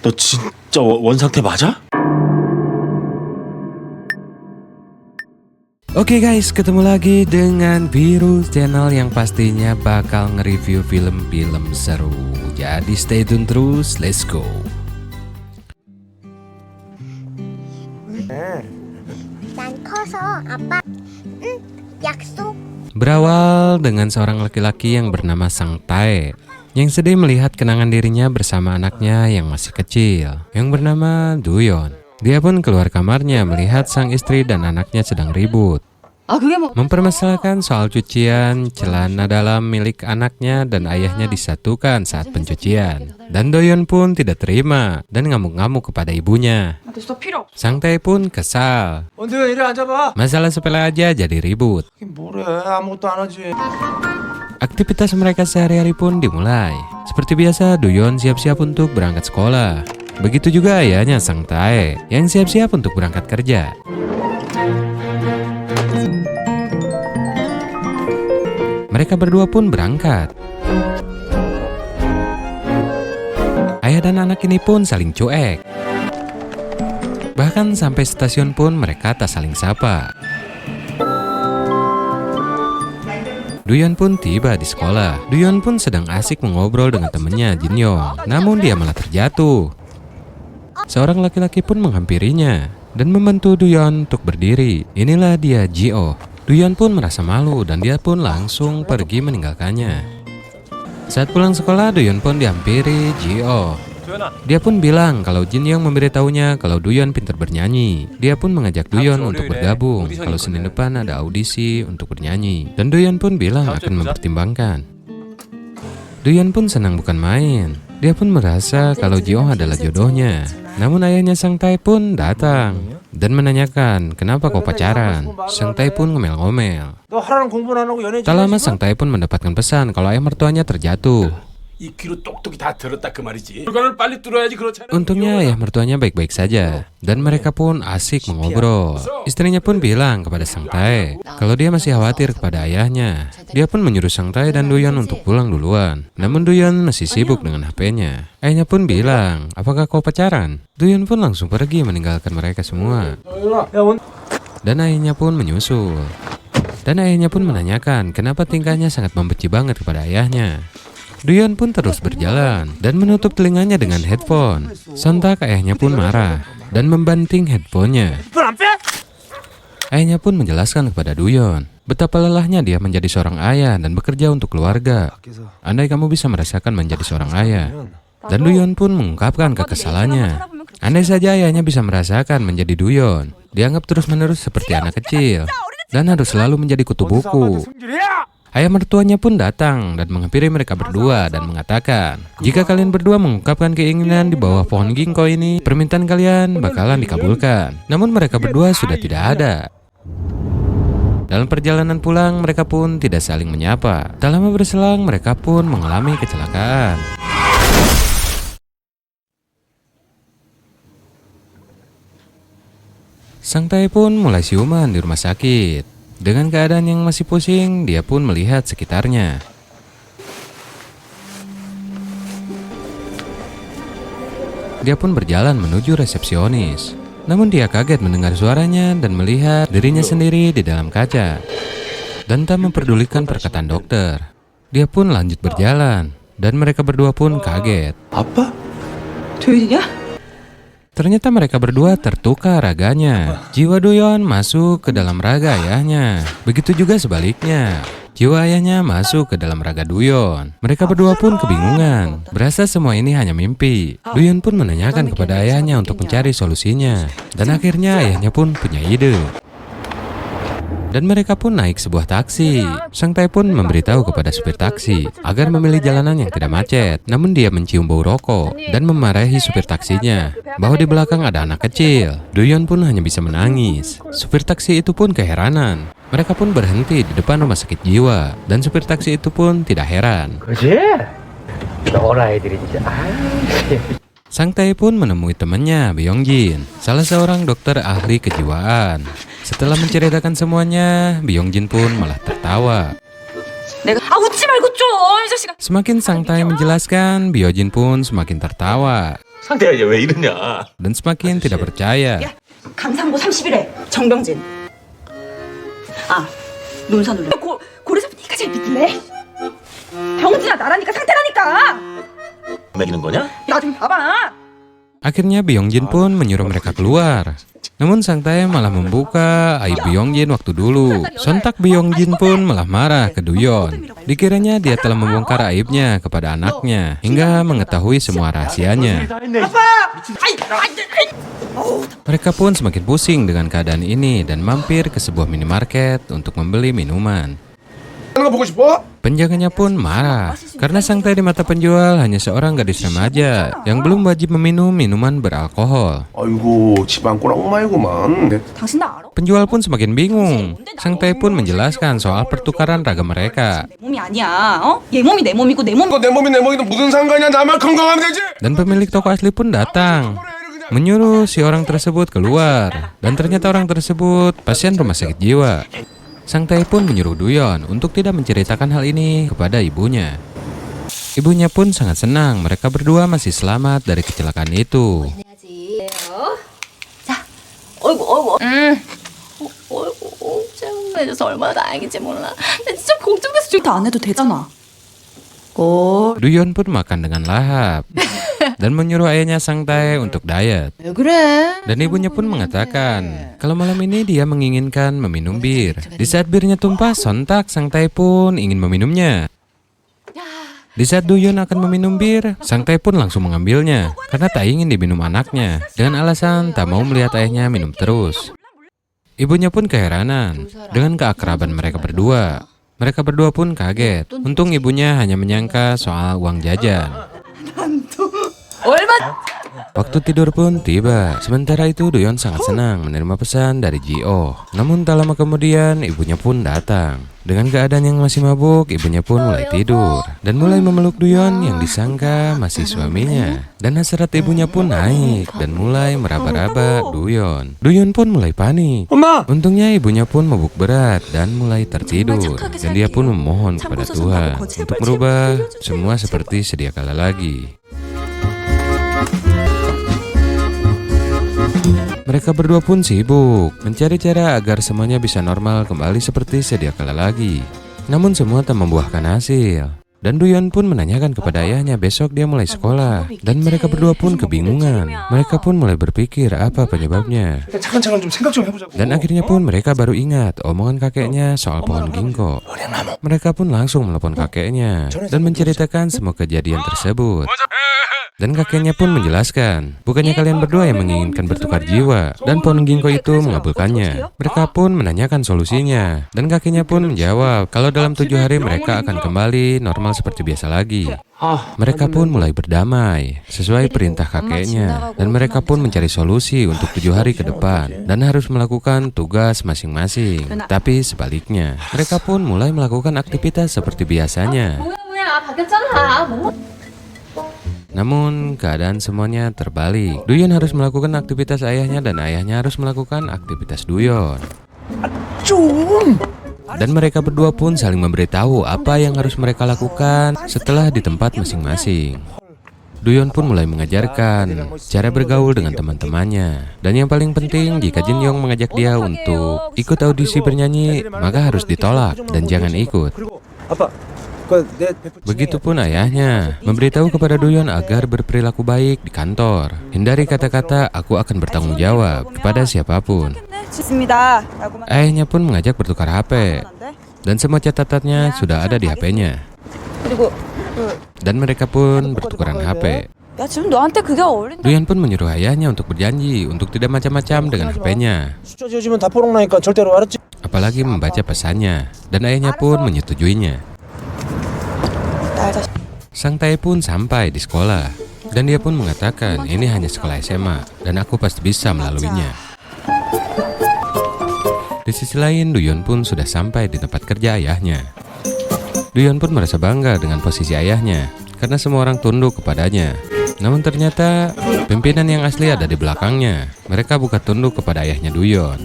너 진짜 원상태 맞아? Oke guys, ketemu lagi dengan Biru Channel yang pastinya bakal nge-review film-film seru. Jadi stay tune terus, let's go. 난 커서 아빠 약속. Berawal dengan seorang laki-laki yang bernama Sang Tae yang sedih melihat kenangan dirinya bersama anaknya yang masih kecil yang bernama Duyon. Dia pun keluar kamarnya melihat sang istri dan anaknya sedang ribut, mempermasalahkan soal cucian celana dalam milik anaknya dan ayahnya disatukan saat pencucian. Dan Doyon pun tidak terima dan ngamuk-ngamuk kepada ibunya. Sang Tae pun kesal. Masalah sepele aja jadi ribut. Aktivitas mereka sehari-hari pun dimulai. Seperti biasa, Doyon siap-siap untuk berangkat sekolah. Begitu juga ayahnya Sang Tae yang siap-siap untuk berangkat kerja. Mereka berdua pun berangkat. Ayah dan anak ini pun saling cuek. Bahkan sampai stasiun pun mereka tak saling sapa. Duyon pun tiba di sekolah. Duyon pun sedang asik mengobrol dengan temannya Jin Yong. Namun dia malah terjatuh. Seorang laki-laki pun menghampirinya dan membantu Duyon untuk berdiri. Inilah dia Jio. Duyon pun merasa malu dan dia pun langsung pergi meninggalkannya. Saat pulang sekolah, Duyon pun dihampiri Jio. Dia pun bilang kalau Jin Yong memberitahunya kalau Duyon pintar bernyanyi. Dia pun mengajak Duyon untuk bergabung kalau Senin depan ada audisi untuk bernyanyi. Dan Duyon pun bilang akan mempertimbangkan. Duyon pun senang bukan main. Dia pun merasa kalau Jio adalah jodohnya. Namun ayahnya Sang Tae pun datang dan menanyakan kenapa kau pacaran. Sang Tae pun ngomel-ngomel. Tak lama Sang Tae pun mendapatkan pesan kalau ayah mertuanya terjatuh. Untungnya ayah mertuanya baik-baik saja dan mereka pun asik mengobrol. Istrinya pun bilang kepada Sang Tae kalau dia masih khawatir kepada ayahnya. Dia pun menyuruh Sang Tae dan Duyon untuk pulang duluan. Namun Duyon masih sibuk dengan HP-nya. Ayahnya pun bilang, apakah kau pacaran? Duyon pun langsung pergi meninggalkan mereka semua. Dan ayahnya pun menyusul. Dan ayahnya pun menanyakan kenapa tingkahnya sangat membenci banget kepada ayahnya. Duyon pun terus berjalan dan menutup telinganya dengan headphone. Sontak ayahnya pun marah dan membanting headphonenya. Ayahnya pun menjelaskan kepada Duyon betapa lelahnya dia menjadi seorang ayah dan bekerja untuk keluarga. Andai kamu bisa merasakan menjadi seorang ayah. Dan Duyon pun mengungkapkan kekesalannya. Andai saja ayahnya bisa merasakan menjadi Duyon, dianggap terus-menerus seperti anak kecil dan harus selalu menjadi kutu buku. Ayah mertuanya pun datang dan menghampiri mereka berdua dan mengatakan, jika kalian berdua mengungkapkan keinginan di bawah pohon ginkgo ini, permintaan kalian bakalan dikabulkan. Namun mereka berdua sudah tidak ada. Dalam perjalanan pulang, mereka pun tidak saling menyapa. Tak lama berselang, mereka pun mengalami kecelakaan. Sang Tae pun mulai siuman di rumah sakit. Dengan keadaan yang masih pusing, dia pun melihat sekitarnya. Dia pun berjalan menuju resepsionis. Namun dia kaget mendengar suaranya dan melihat dirinya sendiri di dalam kaca. Dan tak memperdulikan perkataan dokter. Dia pun lanjut berjalan dan mereka berdua pun kaget. 아빠? Ternyata mereka berdua tertukar raganya. Jiwa Duyon masuk ke dalam raga ayahnya. Begitu juga sebaliknya. Jiwa ayahnya masuk ke dalam raga Duyon. Mereka berdua pun kebingungan. Berasa semua ini hanya mimpi. Duyon pun menanyakan kepada ayahnya untuk mencari solusinya. Dan akhirnya ayahnya pun punya ide. Dan mereka pun naik sebuah taksi. Sang Tae pun memberitahu kepada supir taksi agar memilih jalanan yang tidak macet. Namun dia mencium bau rokok dan memarahi supir taksinya bahwa di belakang ada anak kecil. Duyon pun hanya bisa menangis. Supir taksi itu pun keheranan. Mereka pun berhenti di depan rumah sakit jiwa dan supir taksi itu pun tidak heran. Sang Tae pun menemui temannya, Byongjin, salah seorang dokter ahli kejiwaan. Setelah menceritakan semuanya, Byongjin pun malah tertawa. 웃지 말고 좀, 이 자식아. Semakin Sang Tae menjelaskan, Byongjin pun semakin tertawa 상태가 이제 왜 이러냐? dan semakin tidak percaya. 강상고 31회 정병진. 아, 논산 놀래. 고래 잡은 니가 제일 믿을래? 병진아 나라니까 상태라니까. 먹이는 거냐? 나 좀 봐봐. Akhirnya Byongjin pun menyuruh mereka keluar. Namun Sang Tae malah membuka aib Byongjin waktu dulu. Sontak Byongjin pun malah marah ke Duyon. Dikiranya dia telah membongkar aibnya kepada anaknya hingga mengetahui semua rahasianya. Mereka pun semakin pusing dengan keadaan ini dan mampir ke sebuah minimarket untuk membeli minuman. Penjaganya pun marah karena Sang Tae di mata penjual hanya seorang gadis remaja yang belum wajib meminum minuman beralkohol. 아이고 집안 꼬랑마이구만. 당신 나 알아? Penjual pun semakin bingung. Sang Tae pun menjelaskan soal pertukaran ragam mereka. 내 몸이 아니야. 어? 얘 몸이 내 몸이고 내 몸. 내 몸이 내 몸이든 무슨 상관이야? 나만 건강하면 되지. Dan pemilik toko asli pun datang, menyuruh si orang tersebut keluar. Dan ternyata orang tersebut pasien rumah sakit jiwa. Sang Tae pun menyuruh Duyon untuk tidak menceritakan hal ini kepada ibunya. Ibunya pun sangat senang mereka berdua masih selamat dari kecelakaan itu. 자, 어이구. 어이구. 해줘서 얼마나 다행인지 몰라. 나 진짜 걱정돼서 지금 다 안 해도 되잖아. 꼴. Duyon pun makan dengan lahap dan menyuruh ayahnya Sang Tae untuk diet. 왜 그래? Dan ibunya pun mengatakan kalau malam ini dia menginginkan meminum bir. Di saat birnya tumpah, sontak Sang Tae pun ingin meminumnya. Di saat Duyon akan meminum bir, Sang Tae pun langsung mengambilnya karena tak ingin diminum anaknya dengan alasan tak mau melihat ayahnya minum terus. Ibunya pun keheranan dengan keakraban mereka berdua. Mereka berdua pun kaget. Untung ibunya hanya menyangka soal uang jajan. 얼마? Waktu tidur pun tiba. Sementara itu Duyon sangat senang menerima pesan dari Ji-oh. Namun tak lama kemudian ibunya pun datang. Dengan keadaan yang masih mabuk, ibunya pun mulai tidur dan mulai memeluk Duyon yang disangka masih suaminya. Dan hasrat ibunya pun naik dan mulai meraba-raba Duyon. Duyon pun mulai panik. Untungnya ibunya pun mabuk berat dan mulai tertidur. Dan dia pun memohon kepada Tuhan untuk merubah semua seperti sedia kala lagi. Mereka berdua pun sibuk mencari cara agar semuanya bisa normal kembali seperti sedia kala lagi. Namun semua tak membuahkan hasil. Dan Duyon pun menanyakan kepada ayahnya besok dia mulai sekolah. Dan mereka berdua pun kebingungan. Mereka pun mulai berpikir apa penyebabnya. 차근차근 좀 생각 좀 해보자고. Dan akhirnya pun mereka baru ingat omongan kakeknya soal pohon ginkgo. Mereka pun langsung menelepon kakeknya dan menceritakan semua kejadian tersebut. Dan kakeknya pun menjelaskan, bukannya kalian berdua yang menginginkan bertukar jiwa, dan pohon ginkgo itu mengabulkannya. Mereka pun menanyakan solusinya, dan kakeknya pun menjawab kalau dalam 7 hari mereka akan kembali normal seperti biasa lagi. Mereka pun mulai berdamai sesuai perintah kakeknya, dan mereka pun mencari solusi untuk 7 hari ke depan, dan harus melakukan tugas masing-masing. Tapi sebaliknya, mereka pun mulai melakukan aktivitas seperti biasanya. Namun keadaan semuanya terbalik. Duyon harus melakukan aktivitas ayahnya dan ayahnya harus melakukan aktivitas Duyon. Dan mereka berdua pun saling memberitahu apa yang harus mereka lakukan setelah di tempat masing-masing. Duyon pun mulai mengajarkan cara bergaul dengan teman-temannya. Dan yang paling penting, jika Jin Yong mengajak dia untuk ikut audisi bernyanyi, maka harus ditolak dan jangan ikut. Begitupun ayahnya memberitahu kepada Duyon agar berperilaku baik di kantor. Hindari kata-kata aku akan bertanggung jawab kepada siapapun. Ayahnya pun mengajak bertukar HP. Dan semua catatannya sudah ada di HP-nya. Dan mereka pun bertukaran HP. Duyon pun menyuruh ayahnya untuk berjanji untuk tidak macam-macam dengan HP-nya, apalagi membaca pesannya. Dan ayahnya pun menyetujuinya. Sang Tae pun sampai di sekolah. Dan dia pun mengatakan ini hanya sekolah SMA dan aku pasti bisa melaluinya. Di sisi lain, Duyon pun sudah sampai di tempat kerja ayahnya. Duyon pun merasa bangga dengan posisi ayahnya karena semua orang tunduk kepadanya. Namun ternyata pimpinan yang asli ada di belakangnya. Mereka buka tunduk kepada ayahnya Duyon.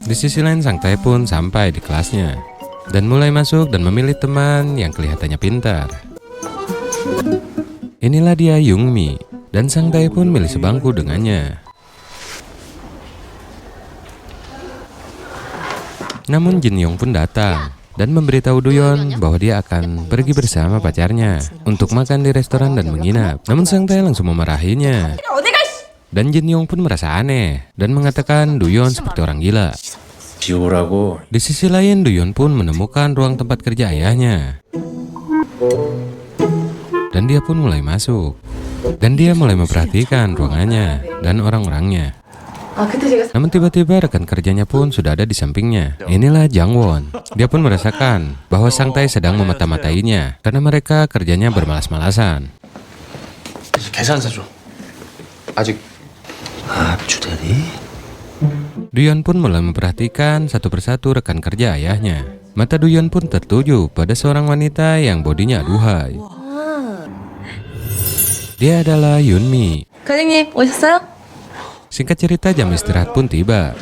Di sisi lain Sang Tae pun sampai di kelasnya dan mulai masuk dan memilih teman yang kelihatannya pintar. Inilah dia Youngmi, dan Sang Tae pun milih sebangku dengannya. Namun Jin Yong pun datang dan memberitahu Duyon bahwa dia akan pergi bersama pacarnya untuk makan di restoran dan menginap. Namun Sang Tae langsung memarahinya. Dan Jin Yong pun merasa aneh dan mengatakan Duyon seperti orang gila. Di sisi lain Duyon pun menemukan ruang tempat kerja ayahnya. Dan dia pun mulai masuk. Dan dia mulai memperhatikan ruangannya dan orang-orangnya. Namun tiba-tiba rekan kerjanya pun sudah ada di sampingnya. Inilah Jang Won. Dia pun merasakan bahwa Sang Tae sedang memata-matainya karena mereka kerjanya bermalas-malasan. 계산서 줘. 아직 Duyon pun mulai memperhatikan satu persatu rekan kerja ayahnya. Mata Duyon pun tertuju pada seorang wanita yang bodinya aduhai. Dia adalah Yoonmi. 과장님 오셨어요? Singkat cerita jam istirahat pun tiba.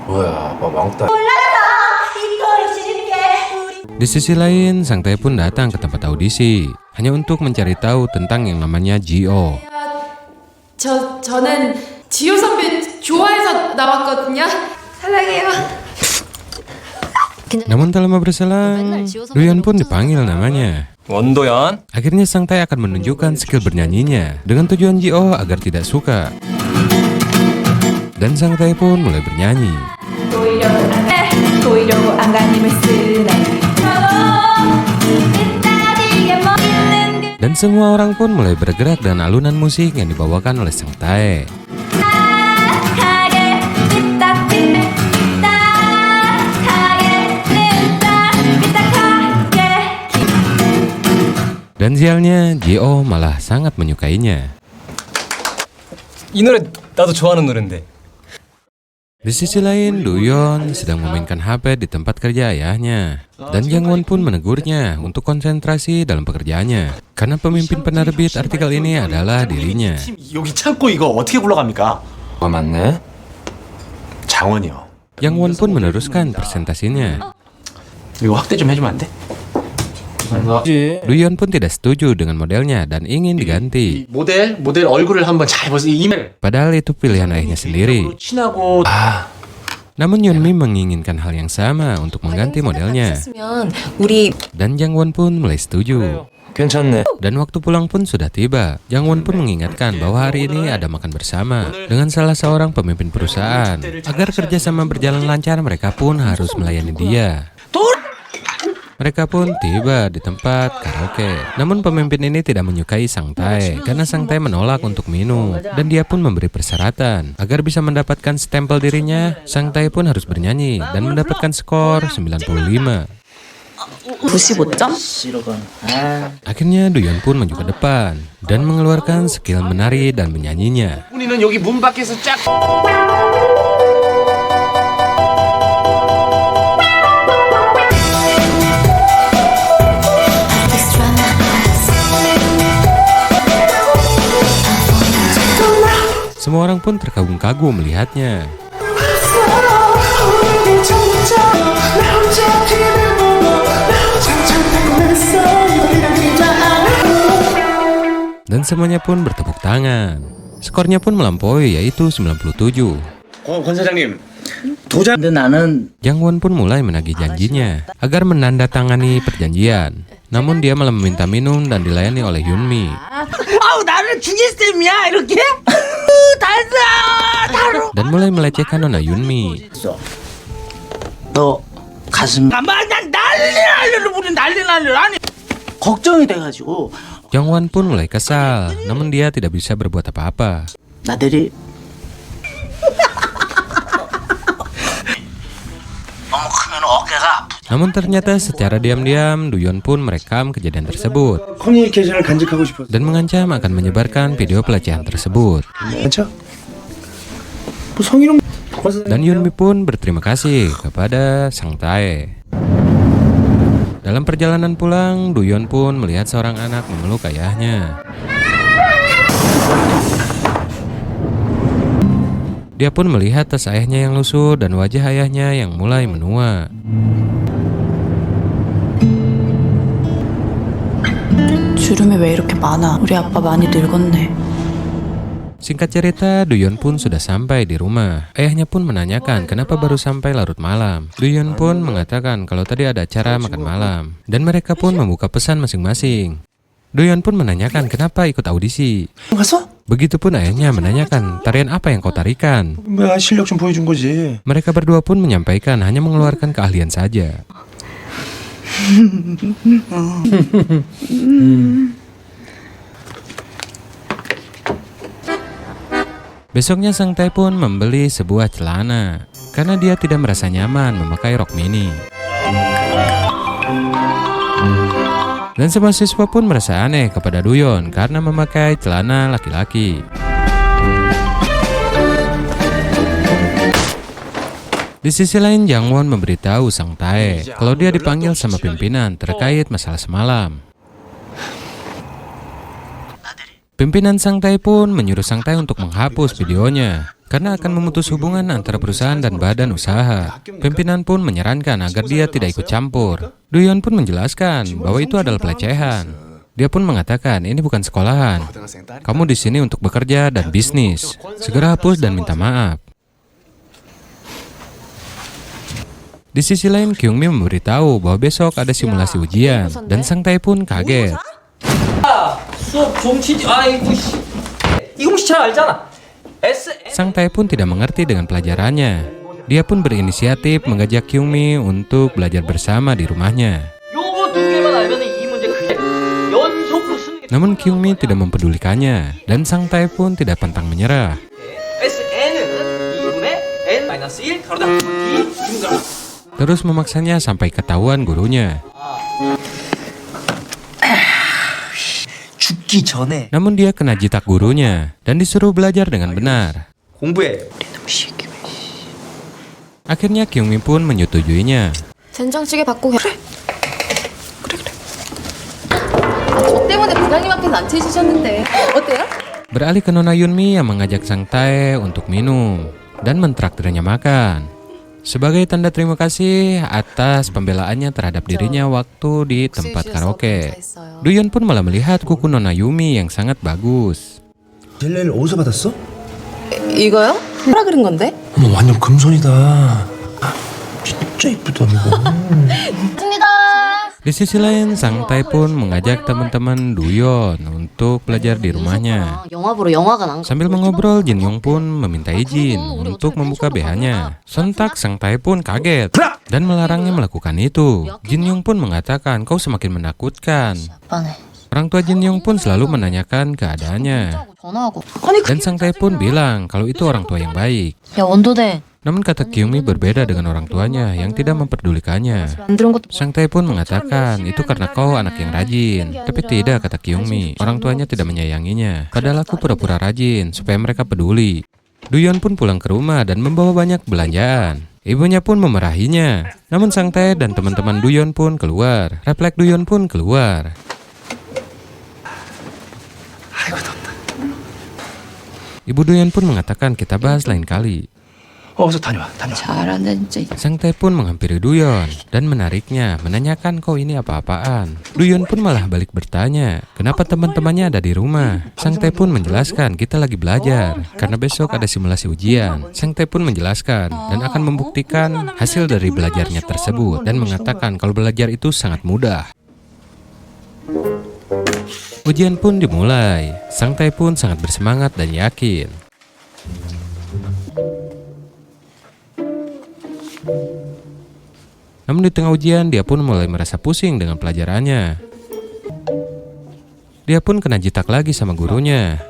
뭐야, 왕따. Di sisi lain, Sang Tae pun datang ke tempat audisi hanya untuk mencari tahu tentang yang namanya Ji-oh. 저는 지효 선배 좋아해서 나왔거든요. 사랑해요. Namun tak lama berselang, Duyon pun dipanggil namanya. 원도연. Akhirnya Sang Tae akan menunjukkan skill bernyanyinya dengan tujuan Ji-oh agar tidak suka. Dan Sang Tae pun mulai bernyanyi. Dan semua orang pun mulai bergerak dengan alunan musik yang dibawakan oleh Sang Tae. Dan sialnya, Ji-oh malah sangat menyukainya. 이 노래 나도 좋아하는 노래인데. Di sisi lain, Duyon sedang memainkan HP di tempat kerja ayahnya. Dan Jang Won pun menegurnya untuk konsentrasi dalam pekerjaannya. Karena pemimpin penerbit artikel ini adalah dirinya. 여기 창고 이거 어떻게 굴러갑니까? 맞네. 장원이요. Jang Won pun meneruskan presentasinya. 이거 확대 좀 해주면 안 돼? Duyon pun tidak setuju dengan modelnya dan ingin diganti. 모델 얼굴을 한번 잘 보세요. 이메일. Padahal itu pilihan ayahnya sendiri. 친하고 Namun Yoonmi menginginkan hal yang sama untuk mengganti modelnya. 우리 Dan Jang Won pun mulai setuju. 괜찮네. Dan waktu pulang pun sudah tiba. Jang Won pun mengingatkan bahwa hari ini ada makan bersama dengan salah seorang pemimpin perusahaan. Agar kerjasama berjalan lancar, mereka pun harus melayani dia. Mereka pun tiba di tempat karaoke. Namun pemimpin ini tidak menyukai Sang Tae karena Sang Tae menolak untuk minum. Dan dia pun memberi persyaratan agar bisa mendapatkan stempel dirinya. Sang Tae pun harus bernyanyi dan mendapatkan skor 95. 95점? Akhirnya Duyon pun maju ke depan dan mengeluarkan skill menari dan menyanyinya. 우리는 여기 문 밖에서 쫙. Semua orang pun terkagum-kagum melihatnya. Dan semuanya pun bertepuk tangan. Skornya pun melampaui, yaitu 97. 권 사장님. Jang Won pun mulai menagih janjinya agar menandatangani perjanjian. Namun dia malah meminta minum dan dilayani oleh Yoonmi. Dan mulai melecehkan Nona Yoonmi. 너 가슴 걱정이 돼가지고 Jang Won pun mulai kesal, namun dia tidak bisa berbuat apa-apa. 나들이 너무 크면 어깨가 아프지. Namun ternyata secara diam-diam Duyon pun merekam kejadian tersebut 커뮤니케이션을 간직하고 싶어서. dan mengancam akan menyebarkan video pelecehan tersebut. 괜찮아? 뭐 성희롱. Dan Yunmi pun berterima kasih kepada Sang Tae. Dalam perjalanan pulang, Doyeon pun melihat seorang anak memeluk ayahnya. Dia pun melihat tas ayahnya yang lusuh dan wajah ayahnya yang mulai menua. 주름이 왜 이렇게 많아? 우리 아빠 많이 늙었네. Singkat cerita, Doyeon pun sudah sampai di rumah. Ayahnya pun menanyakan kenapa baru sampai larut malam. Doyeon pun mengatakan kalau tadi ada acara makan malam. Dan mereka pun membuka pesan masing-masing. Doyeon pun menanyakan kenapa ikut audisi. Begitupun ayahnya menanyakan tarian apa yang kau tarikan. 실력 좀 보여준 거지. Mereka berdua pun menyampaikan hanya mengeluarkan keahlian saja. Besoknya Sang Tae pun membeli sebuah celana karena dia tidak merasa nyaman memakai rok mini. Dan semua siswa pun merasa aneh kepada Doyeon karena memakai celana laki-laki. Di sisi lain, Jangwon memberitahu Sang Tae kalau dia dipanggil sama pimpinan terkait masalah semalam. Pimpinan Sang Tae pun menyuruh Sang Tae untuk menghapus videonya karena akan memutus hubungan antara perusahaan dan badan usaha. Pimpinan pun menyarankan agar dia tidak ikut campur. Doyeon pun menjelaskan bahwa itu adalah pelecehan. Dia pun mengatakan ini bukan sekolahan. Kamu di sini untuk bekerja dan bisnis. Segera hapus dan minta maaf. Di sisi lain, Kyungmi memberitahu bahwa besok ada simulasi ujian dan Sang Tae pun kaget. Sang Tae pun tidak mengerti dengan pelajarannya. Dia pun berinisiatif mengajak Kyungmi untuk belajar bersama di rumahnya. Namun Kyungmi tidak mempedulikannya dan Sang Tae pun tidak pantang menyerah. Terus memaksanya sampai ketahuan gurunya. Namun dia kena jitak gurunya dan disuruh belajar dengan benar. Akhirnya Kyungmi pun menyetujuinya. 된장찌개 받고 그래. 저 때문에 부장님 앞에서 안 치시셨는데 어때요? Beralih ke Nona Yunmi yang mengajak Sang Tae untuk minum dan mentraktirnya makan. Sebagai tanda terima kasih atas pembelaannya terhadap dirinya waktu di tempat karaoke. Doyeon pun malah melihat kuku Nona Yumi yang sangat bagus. 젤레를 어디서 받았어? 이거요? 뭐라 그런 건데? 어머 완전 금손이다. 진짜 이쁘다 이거. Di sisi lain, Sang Tae pun mengajak teman-teman Doyeon untuk belajar di rumahnya. Sambil mengobrol, Jin Yong pun meminta izin untuk membuka BH-nya. Sontak Sang Tae pun kaget dan melarangnya melakukan itu. Jin Yong pun mengatakan, kau semakin menakutkan. Orang tua Jin Yong pun selalu menanyakan keadaannya. Dan Sang Tae pun bilang kalau itu orang tua yang baik. Namun kata Kyungmi berbeda dengan orang tuanya yang tidak memperdulikannya. Sang Tae pun mengatakan itu karena kau anak yang rajin. Tapi tidak, kata Kyungmi, orang tuanya tidak menyayanginya. Padahal aku pura-pura rajin supaya mereka peduli. Doyeon pun pulang ke rumah dan membawa banyak belanjaan. Ibunya pun memarahinya. Namun Sang Tae dan teman-teman Doyeon pun keluar. Refleks Doyeon pun keluar. Ibu Doyeon pun mengatakan kita bahas lain kali. 어서 다녀와. Sang Tae pun menghampiri Doyeon dan menariknya, menanyakan kau ini apa-apaan. Doyeon pun malah balik bertanya, kenapa teman-temannya ada di rumah. Sang Tae pun menjelaskan kita lagi belajar karena besok ada simulasi ujian. Sang Tae pun menjelaskan dan akan membuktikan hasil dari belajarnya tersebut dan mengatakan kalau belajar itu sangat mudah. Ujian pun dimulai. Sang Tae pun sangat bersemangat dan yakin. Namun di tengah ujian dia pun mulai merasa pusing dengan pelajarannya. Dia pun kena jitak lagi sama gurunya.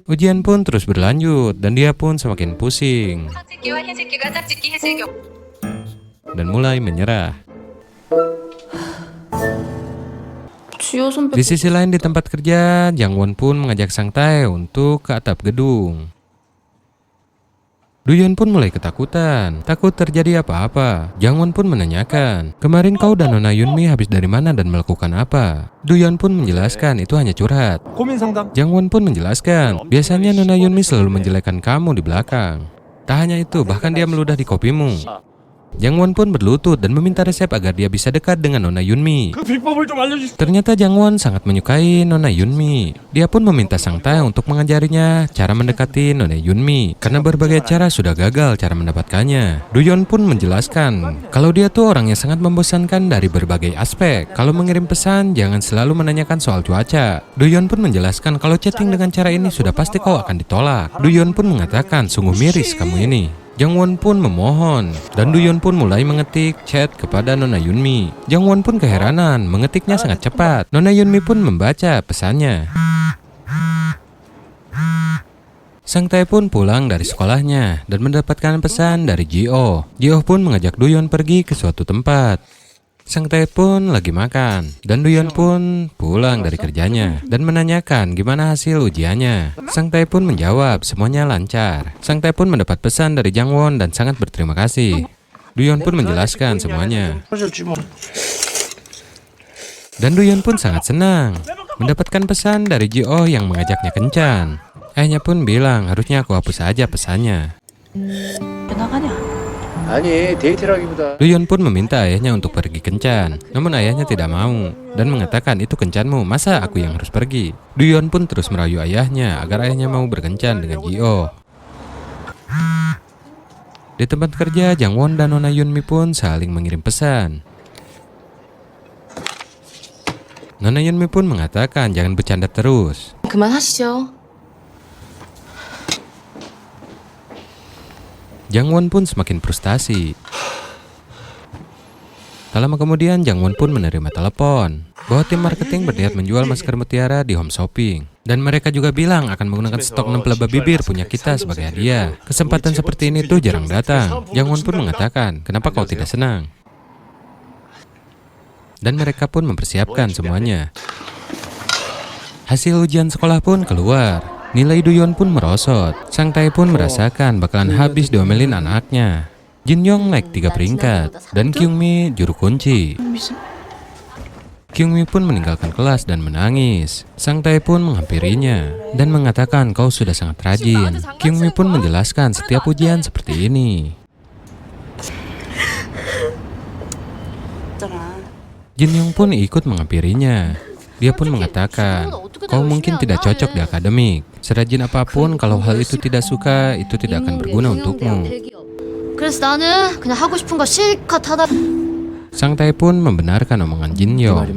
Ujian pun terus berlanjut dan dia pun semakin pusing dan mulai menyerah. 지효 선배 Di sisi lain di tempat kerja, Jangwon pun mengajak Sang Tae untuk ke atap gedung. Duyun pun mulai ketakutan, takut terjadi apa-apa. Jangwon pun menanyakan, kemarin kau dan Nona Yunmi habis dari mana dan melakukan apa? Duyun pun menjelaskan itu hanya curhat. Jangwon pun menjelaskan, biasanya Nona Yunmi selalu menjelekkan kamu di belakang. Tak hanya itu, bahkan dia meludah di kopimu. Jangwon pun berlutut dan meminta resep agar dia bisa dekat dengan Nona Yunmi. Ternyata Jangwon sangat menyukai Nona Yunmi. Dia pun meminta Sang Tae untuk mengajarinya cara mendekati Nona Yunmi. Karena berbagai cara sudah gagal cara mendapatkannya. Duyun pun menjelaskan kalau dia tuh orang yang sangat membosankan dari berbagai aspek. Kalau mengirim pesan, jangan selalu menanyakan soal cuaca. Duyun pun menjelaskan kalau chatting dengan cara ini sudah pasti kau akan ditolak. Duyun pun mengatakan sungguh miris kamu ini. Jangwon pun memohon, dan Duyun pun mulai mengetik chat kepada Nona Yunmi. Jangwon pun keheranan, mengetiknya sangat cepat. Nona Yunmi pun membaca pesannya. Sang Tae pun pulang dari sekolahnya dan mendapatkan pesan dari Ji-oh. Ji-oh pun mengajak Duyun pergi ke suatu tempat. Sang Tae pun lagi makan, dan Duyun pun pulang dari kerjanya dan menanyakan gimana hasil ujiannya. Sang Tae pun menjawab semuanya lancar. Sang Tae pun mendapat pesan dari Jangwon dan sangat berterima kasih. Duyun pun menjelaskan semuanya. Dan Duyun pun sangat senang mendapatkan pesan dari Ji-oh yang mengajaknya kencan. Ayahnya pun bilang harusnya aku hapus saja pesannya. Duyun pun meminta ayahnya untuk pergi kencan, namun ayahnya tidak mau dan mengatakan itu kencanmu, masa aku yang harus pergi. Duyun pun terus merayu ayahnya agar ayahnya mau berkencan dengan Ji-oh. Di tempat kerja, Jangwon dan Nona Yunmi pun saling mengirim pesan. Nona Yunmi pun mengatakan jangan bercanda terus. 그만하시죠. Jangwon pun semakin frustasi. Tak lama kemudian Jangwon pun menerima telepon bahwa tim marketing berniat menjual masker mutiara di Home Shopping. Dan mereka juga bilang akan menggunakan stok 6 pelaba bibir punya kita sebagai hadiah. Kesempatan seperti ini tuh jarang datang. Jangwon pun mengatakan, kenapa kau tidak senang? Dan mereka pun mempersiapkan semuanya. Hasil ujian sekolah pun keluar. Nilai Duyun pun merosot. Sang Tae pun merasakan bakalan habis diomelin anaknya. Jin Yong naik 3 peringkat dan Kyungmi juru kunci. Kyungmi pun meninggalkan kelas dan menangis. Sang Tae pun menghampirinya dan mengatakan kau sudah sangat rajin. Kyungmi pun menjelaskan setiap ujian seperti ini. Jin Yong pun ikut menghampirinya. Dia pun mengatakan, kau mungkin tidak cocok di akademik. Serajin apapun, kalau hal itu tidak suka, itu tidak akan berguna untukmu. Sang Tae pun membenarkan omongan Jin Yong.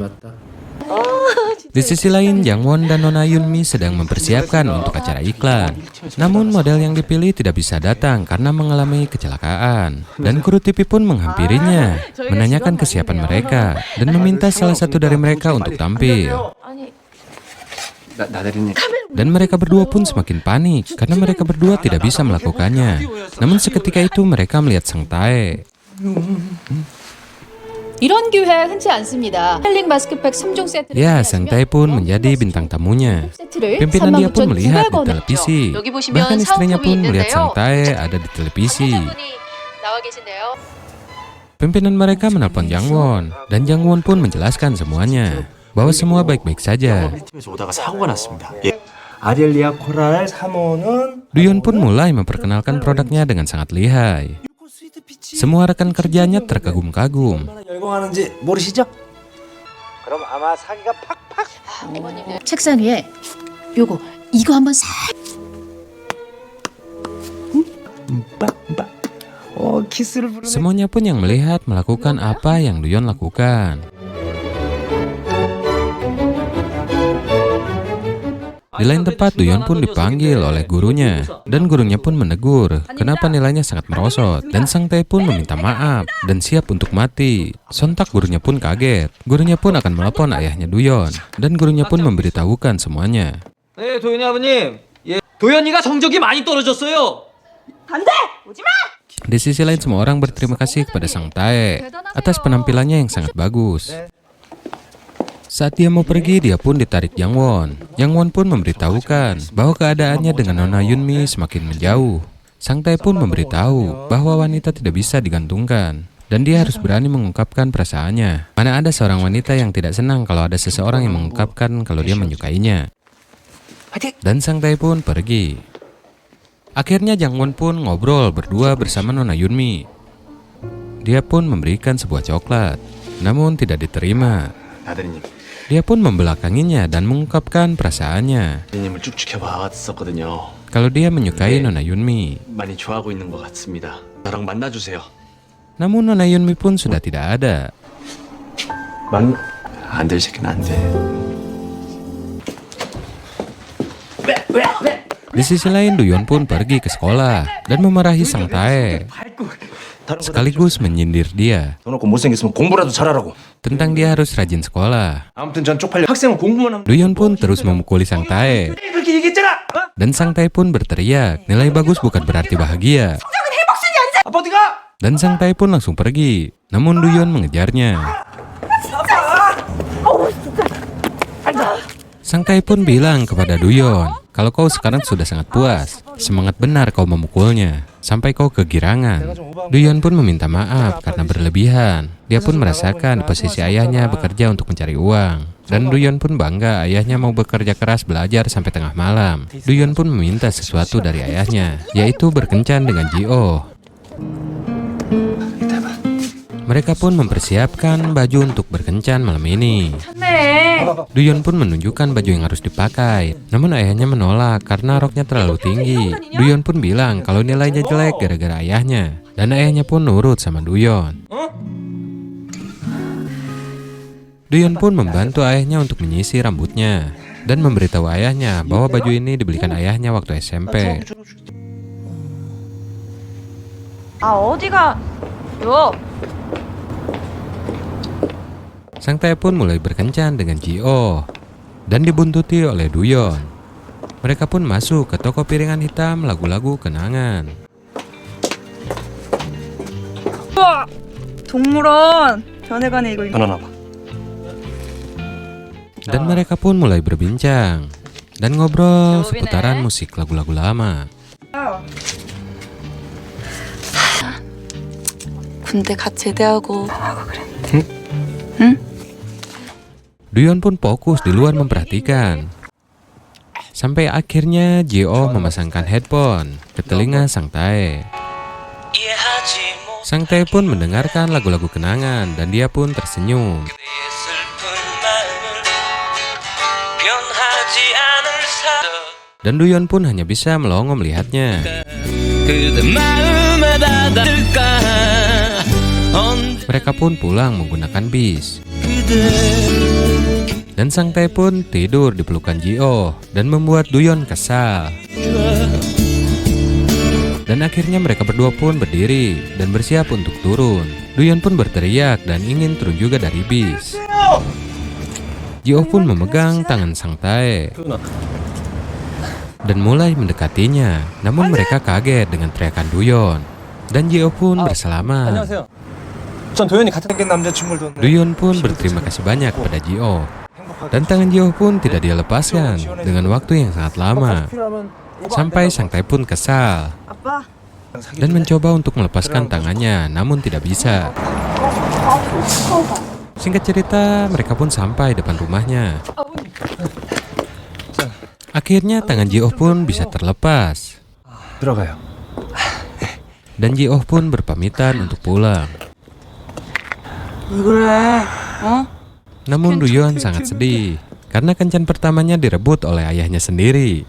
Di sisi lain, Jangwon dan Nona Yunmi sedang mempersiapkan untuk acara iklan. Namun model yang dipilih tidak bisa datang karena mengalami kecelakaan. Dan kru TV pun menghampirinya, menanyakan kesiapan mereka, dan meminta salah satu dari mereka untuk tampil. Dan mereka berdua pun semakin panik karena mereka berdua tidak bisa melakukannya. Namun seketika itu mereka melihat Sang Tae. 이런 기회 흔치 않습니다. 헬링 마스크팩 3종 세트를 Ya, Sang Tae pun menjadi bintang tamunya. Pimpinan dia pun melihat di televisi. Bahkan istrinya pun melihat Sang Tae ada di televisi. Pimpinan mereka menelpon Jangwon, dan Jangwon pun menjelaskan semuanya, bahwa semua baik-baik saja. 아델리아 코랄 3호는 Duyun pun mulai memperkenalkan produknya dengan sangat lihai. Semua rekan kerjanya terkagum-kagum. 열공하는지 모르시죠? 그럼 아마 사기가 팍팍. 책상 위에 요거 이거 한번 싹 키스를 부르는 Semuanya pun yang melihat melakukan apa yang Duyun lakukan. Di lain tempat, Duyun pun dipanggil oleh gurunya, dan gurunya pun menegur kenapa nilainya sangat merosot, dan Sang Tae pun meminta maaf dan siap untuk mati. Sontak gurunya pun kaget. Gurunya pun akan melepon ayahnya Duyun, dan gurunya pun memberitahukan semuanya. 네, 도현이 아버님. 예, 도현이가 성적이 많이 떨어졌어요. Di sisi lain, semua orang berterima kasih kepada Sang Tae atas penampilannya yang sangat bagus. Saat dia mau pergi, dia pun ditarik Yang Won. Yang Won pun memberitahukan bahwa keadaannya dengan Nona Yunmi semakin menjauh. Sang Tae pun memberitahu bahwa wanita tidak bisa digantungkan dan dia harus berani mengungkapkan perasaannya. Mana ada seorang wanita yang tidak senang kalau ada seseorang yang mengungkapkan kalau dia menyukainya. Dan Sang Tae pun pergi. Akhirnya Jang Won pun ngobrol berdua bersama Nona Yunmi. Dia pun memberikan sebuah coklat, namun tidak diterima. 아드님, Dia pun membelakanginya dan mengungkapkan perasaannya 아드님을 쭉 지켜봐왔었거든요. kalau dia menyukai Nona Yunmi. 많이 좋아하고 있는 것 같습니다. 저랑 만나주세요. Namun Nona Yunmi pun sudah tidak ada. 안 될 새끼는 안 돼. Di sisi lain, Duyon pun pergi ke sekolah dan memarahi Sang Tae, sekaligus menyindir dia 너 놓고 못생겼으면 공부라도 잘하라고. tentang dia harus rajin sekolah. 아무튼 전 쪽팔려. 학생은 공부만 하면 Duyon pun terus memukuli Sang Tae, 그렇게 얘기했잖아. dan Sang Tae pun berteriak, nilai bagus bukan berarti bahagia. 아빠 어디가? Dan Sang Tae pun langsung pergi, namun Duyon mengejarnya. Sang Tae pun bilang kepada Duyon, kalau kau sekarang sudah sangat puas, semangat benar kau memukulnya, sampai kau kegirangan. Duyon pun meminta maaf karena berlebihan. Dia pun merasakan di posisi ayahnya bekerja untuk mencari uang. Dan Duyon pun bangga ayahnya mau bekerja keras belajar sampai tengah malam. Duyon pun meminta sesuatu dari ayahnya, yaitu berkencan dengan Ji-oh. Mereka pun mempersiapkan baju untuk berkencan malam ini. Duyon pun menunjukkan baju yang harus dipakai, namun ayahnya menolak karena roknya terlalu tinggi. Duyon pun bilang kalau nilainya jelek gara-gara ayahnya, dan ayahnya pun nurut sama Duyon. Duyon pun membantu ayahnya untuk menyisir rambutnya dan memberitahu ayahnya bahwa baju ini dibelikan ayahnya waktu SMP. 어디가? 요. Sang Tae pun mulai berkencan dengan Ji-oh dan dibuntuti oleh Duyon. Mereka pun masuk ke toko piringan hitam lagu-lagu kenangan. 동물원 변해가네 이거. 바나나 봐. Dan mereka pun mulai berbincang dan ngobrol seputaran musik lagu-lagu lama. 군대 갓 제대하고 Duyon pun fokus di luar memperhatikan. Sampai akhirnya Ji-oh memasangkan headphone ke telinga Sang Tae. Sang Tae pun mendengarkan lagu-lagu kenangan dan dia pun tersenyum. Dan Duyon pun hanya bisa melongo melihatnya. Mereka pun pulang menggunakan bis. Dan Sang Tae pun tidur di pelukan Ji-oh dan membuat Duyon kesal. Dan akhirnya mereka berdua pun berdiri dan bersiap untuk turun. Duyon pun berteriak dan ingin turun juga dari bis. Ji-oh pun memegang tangan Sang Tae dan mulai mendekatinya. Namun mereka kaget dengan teriakan Duyon. Dan Ji-oh pun berselamat. 안녕하세요. 전 도현이 같은 생긴 남자친구를 뒀는데 Duyon pun berterima kasih banyak kepada Ji-oh. Dan tangan Ji-oh pun tidak dia lepaskan dengan waktu yang sangat lama. Sampai Sang Tae pun kesal dan mencoba untuk melepaskan tangannya, namun tidak bisa. Singkat cerita, mereka pun sampai depan rumahnya. Akhirnya tangan Ji-oh pun bisa terlepas. 들어가요. Dan Ji-oh pun berpamitan untuk pulang. Namun Duyon sangat sedih karena kencan pertamanya direbut oleh ayahnya sendiri.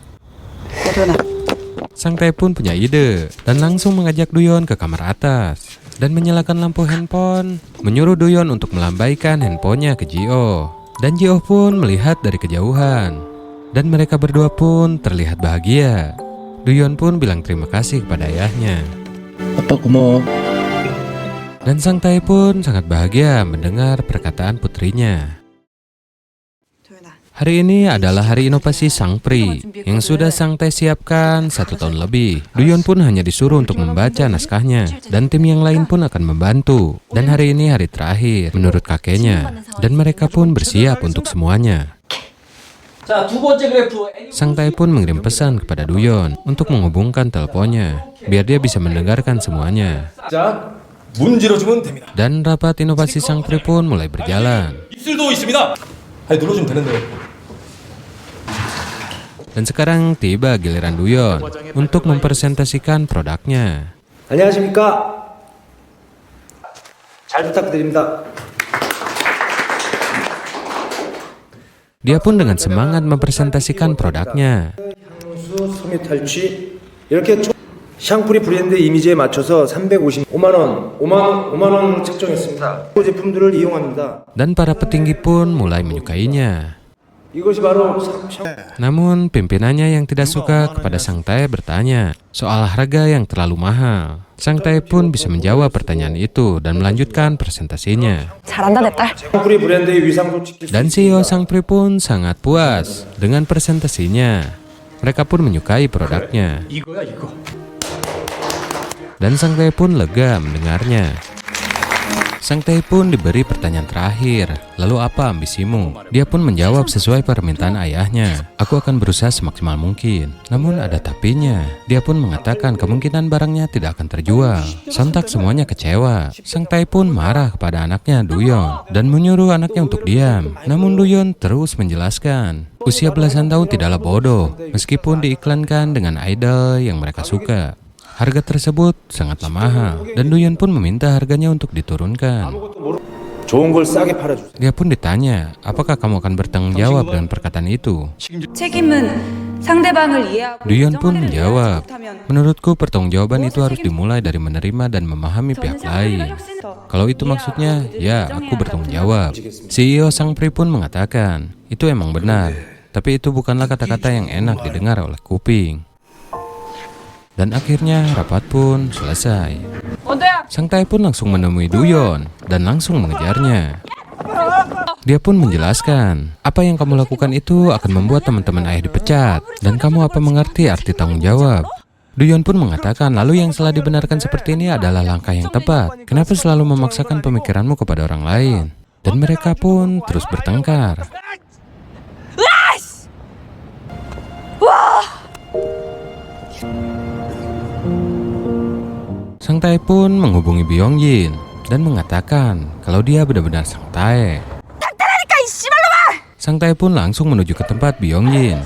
Sang Tae pun punya ide dan langsung mengajak Duyon ke kamar atas dan menyalakan lampu handphone, menyuruh Duyon untuk melambaikan handphonenya ke Ji-oh. Dan Ji-oh pun melihat dari kejauhan dan mereka berdua pun terlihat bahagia. Duyon pun bilang terima kasih kepada ayahnya. 아빠 고마워. Dan Sang Tae pun sangat bahagia mendengar perkataan putrinya. Hari ini adalah hari inovasi Sang Pri yang sudah Sang Tae siapkan 1 tahun lebih. Duyon pun hanya disuruh untuk membaca naskahnya dan tim yang lain pun akan membantu. Dan hari ini hari terakhir menurut kakeknya dan mereka pun bersiap untuk semuanya. Sang Tae pun mengirim pesan kepada Duyon untuk menghubungkan teleponnya biar dia bisa mendengarkan semuanya. 문질러주면 됩니다. Dan rapat inovasi Sang Pri pun mulai berjalan. 입술도 있습니다. 아니 눌러주면 되는데. Dan sekarang tiba giliran Duyon untuk mempresentasikan produknya. 안녕하십니까? 잘 부탁드립니다. Dia pun dengan semangat mempresentasikan produknya. 섬유 탈취 이렇게 샹프리 브랜드 이미지에 맞춰서 355만 원 책정했습니다. 제품들을 이용합니다. Dan para petinggi pun mulai menyukainya. 이것이 바로 Namun pimpinannya yang tidak suka kepada Sang Tae bertanya soal harga yang terlalu mahal. Sang Tae pun bisa menjawab pertanyaan itu dan melanjutkan presentasinya. 잘한다 내 딸. 샹프리 브랜드의 위상도 지킬 수 Dan CEO Sang Pri pun sangat puas dengan presentasinya. Mereka pun menyukai produknya. 이거야 이거. Dan Sang Tae pun lega mendengarnya. Sang Tae pun diberi pertanyaan terakhir, lalu apa ambisimu? Dia pun menjawab sesuai permintaan ayahnya. Aku akan berusaha semaksimal mungkin. Namun ada tapinya. Dia pun mengatakan kemungkinan barangnya tidak akan terjual. Sontak semuanya kecewa. Sang Tae pun marah kepada anaknya Duyon dan menyuruh anaknya untuk diam. Namun Duyon terus menjelaskan, usia belasan tahun tidaklah bodoh, meskipun diiklankan dengan idol yang mereka suka. Harga tersebut sangatlah mahal dan Duyon pun meminta harganya untuk diturunkan. 좋은 걸 싸게 팔아주세요. Dia pun ditanya, apakah kamu akan bertanggung jawab dengan perkataan itu? 책임은 상대방을 이해하고 Duyon pun menjawab, menurutku pertanggungjawaban itu harus dimulai dari menerima dan memahami pihak lain. Kalau itu maksudnya, ya aku bertanggung jawab. CEO Sang Pri pun mengatakan, itu emang benar, tapi itu bukanlah kata-kata yang enak didengar oleh kuping. Dan akhirnya rapat pun selesai. Sang Tae pun langsung menemui Duyon dan langsung mengejarnya. Dia pun menjelaskan, apa yang kamu lakukan itu akan membuat teman-teman ayah dipecat. Dan kamu apa mengerti arti tanggung jawab? Duyon pun mengatakan, lalu yang telah dibenarkan seperti ini adalah langkah yang tepat. Kenapa selalu memaksakan pemikiranmu kepada orang lain? Dan mereka pun terus bertengkar. Sang Tae pun menghubungi Byongjin dan mengatakan kalau dia benar-benar Sang Tae. Sang Tae pun langsung menuju ke tempat Byongjin.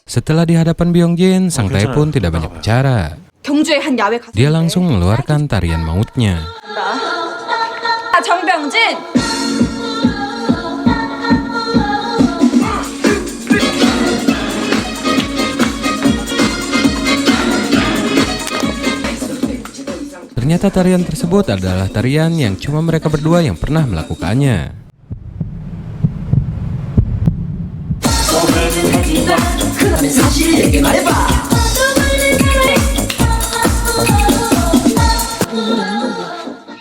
Setelah di hadapan Byongjin, Sang Tae pun tidak banyak bicara. 경주의 한 야외 가수. Dia langsung mengeluarkan tarian mautnya. 정병진. Ternyata tarian tersebut adalah tarian yang cuma mereka berdua yang pernah melakukannya.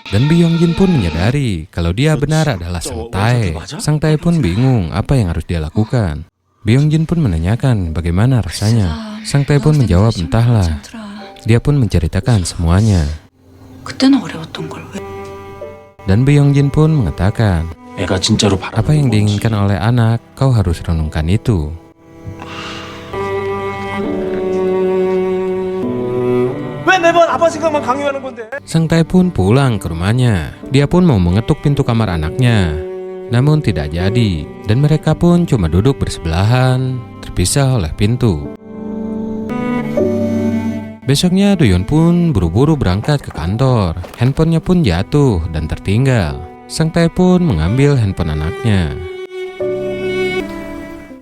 Dan Byongjin pun menyadari kalau dia benar adalah Sang Tae. Sang Tae pun bingung apa yang harus dia lakukan. Byongjin pun menanyakan bagaimana rasanya. Sang Tae pun menjawab entahlah. Dia pun menceritakan semuanya. 그때는 어려웠던 걸 왜? Dan Byongjin pun mengatakan, 애가 진짜로 바라는 apa yang 거지. diinginkan oleh anak, kau harus renungkan itu. 왜 매번 아빠 생각만 강요하는 건데? Sang Tae pun pulang ke rumahnya. Dia pun mau mengetuk pintu kamar anaknya. Namun tidak jadi. Dan mereka pun cuma duduk bersebelahan, terpisah oleh pintu. Besoknya Duyon pun buru-buru berangkat ke kantor. Handphonenya pun jatuh dan tertinggal. Sang Tae pun mengambil handphone anaknya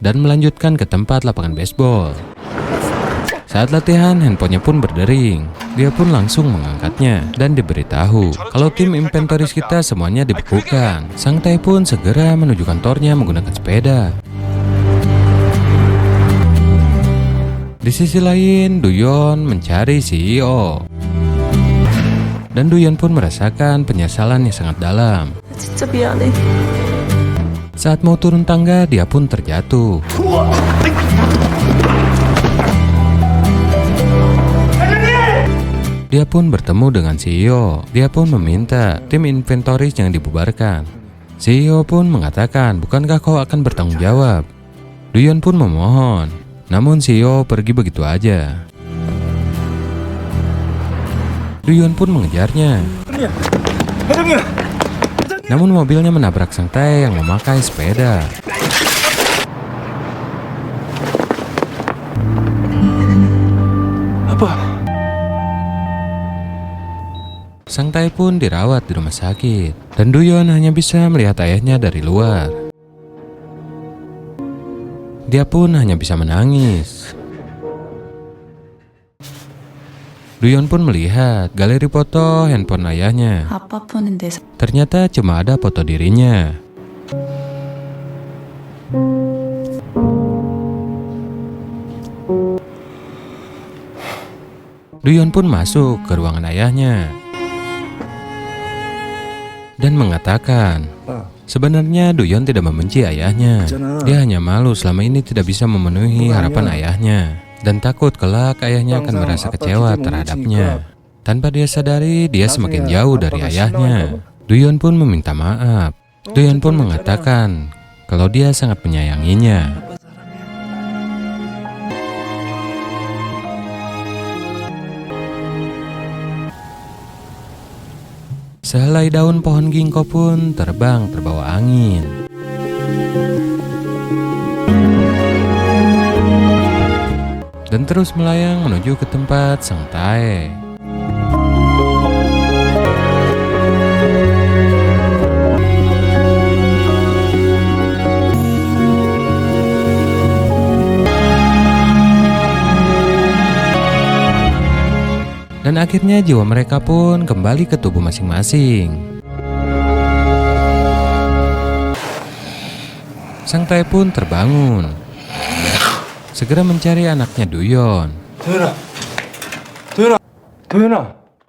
dan melanjutkan ke tempat lapangan baseball. Saat latihan, handphonenya pun berdering. Dia pun langsung mengangkatnya dan diberitahu kalau tim inventoris kita semuanya dibekukan. Sang Tae pun segera menuju kantornya menggunakan sepeda. Di sisi lain, Duyon mencari CEO. Dan Duyon pun merasakan penyesalan yang sangat dalam. 진짜 미안해. Saat mau turun tangga, dia pun terjatuh. Dia pun bertemu dengan CEO. Dia pun meminta tim inventoris yang dibubarkan. CEO pun mengatakan, bukankah kau akan bertanggung jawab? Duyon pun memohon, namun CEO pergi begitu aja. Duyon pun mengejarnya. Namun mobilnya menabrak Sang Tae yang memakai sepeda. Sang Tae pun dirawat di rumah sakit, dan Duyon hanya bisa melihat ayahnya dari luar. Dia pun hanya bisa menangis. Duyon pun melihat galeri foto handphone ayahnya. 아빠뿐인 내 Ternyata cuma ada foto dirinya. Duyon pun masuk ke ruangan ayahnya dan mengatakan, sebenarnya Duyon tidak membenci ayahnya. Dia hanya malu selama ini tidak bisa memenuhi harapan ayahnya dan takut kelak ayahnya akan merasa kecewa terhadapnya. Tanpa dia sadari, dia semakin jauh dari ayahnya. Duyon pun meminta maaf. Duyon pun mengatakan kalau dia sangat menyayanginya. Sehelai daun pohon ginkgo pun terbang terbawa angin. Dan terus melayang menuju ke tempat Sang Tae. Dan akhirnya jiwa mereka pun kembali ke tubuh masing-masing. Sang Tae pun terbangun, segera mencari anaknya Duyon.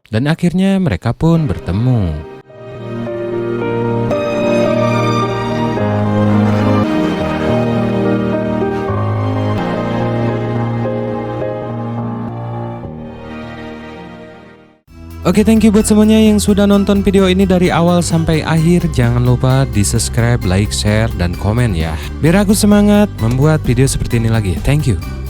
Dan akhirnya mereka pun bertemu. Oke, thank you buat semuanya yang sudah nonton video ini dari awal sampai akhir. Jangan lupa di subscribe, like, share, dan komen ya, biar aku semangat membuat video seperti ini lagi. Thank you.